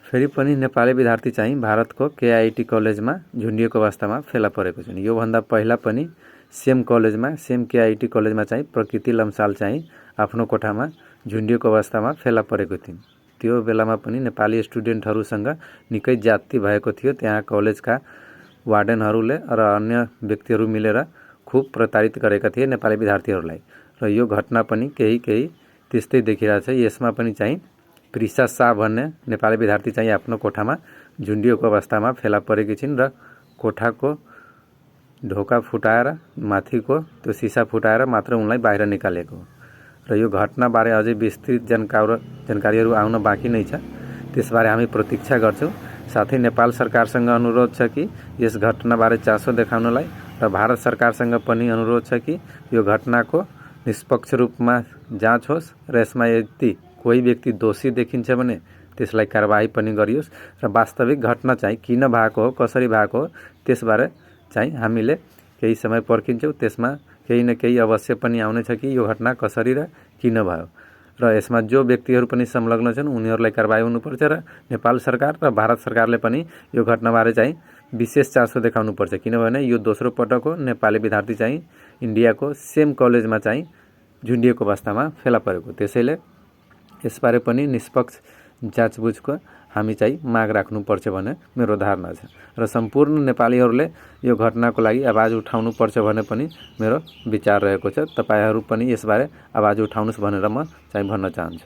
फेरि पनि नेपाली विद्यार्थी चाहिँ भारतको केआईटी कलेजमा झुन्डिएको अवस्थामा फेला परेको छन्। योभन्दा पहिला पनि सेम कलेजमा, सेम केआईटी कलेजमा चाहिँ प्रकृति लम्साल चाहिँ आफ्नो कोठामा झुन्डिएको अवस्थामा फेला परेको थिइन्। त्यो बेलामा पनि नेपाली स्टुडेन्टहरूसँग निकै जाति भएको थियो। त्यहाँ कलेजका वार्डनहरूले र अन्य व्यक्तिहरू मिलेर खुब प्रताडित गरेका थिए नेपाली विद्यार्थीहरूलाई र यो घटना पनि केही त्यस्तै देखिरहेछ। यसमा पनि चाहिँ प्रिसा शाह भन्ने नेपाली विद्यार्थी चाहिँ आफ्नो कोठामा झुन्डिएको अवस्थामा फेला परेकी छिन् र कोठाको ढोका फुटाएर माथिको त्यो सिसा फुटाएर मात्र उनलाई बाहिर निकालेको र यो घटनाबारे अझै विस्तृत जानकारीहरू आउन बाँकी नै छ। त्यसबारे हामी प्रतीक्षा गर्छौँ। साथै नेपाल सरकारसँग अनुरोध छ कि यस घटनाबारे चासो देखाउनलाई र भारत सरकारसँग पनि अनुरोध छ कि यो घटनाको निष्पक्ष रूपमा जाँच होस् र यसमा यदि कोही व्यक्ति दोषी देखिन्छ भने त्यसलाई कारबाही पनि गरियोस् र वास्तविक घटना चाहिँ किन भएको हो, कसरी भएको हो त्यसबारे चाहिँ हामीले केही समय पर्खिन्छौँ। त्यसमा केही न केही अवश्य पनि आउनेछ कि यो घटना कसरी र किन भयो र यसमा जो व्यक्तिहरू पनि संलग्न छन् उनीहरूलाई कारबाही हुनुपर्छ र नेपाल सरकार र भारत सरकारले पनि यो घटनाबारे चाहिँ विशेष चासो देखाउनुपर्छ। किनभने यो दोस्रो पटक हो नेपाली विद्यार्थी चाहिँ इन्डियाको सेम कलेजमा चाहिँ झुन्डिएको अवस्थामा फेला परेको। त्यसैले यसबारे पनि निष्पक्ष जाँचबुझको हामी चाहिँ माग राख्नुपर्छ भन्ने मेरो धारणा छ र सम्पूर्ण नेपालीहरूले यो घटनाको लागि आवाज उठाउनुपर्छ भन्ने पनि मेरो विचार रहेको छ। तपाईहरू पनि यसबारे आवाज उठाउनुहोस् भनेर म चाहिँ भन्न चाहन्छु।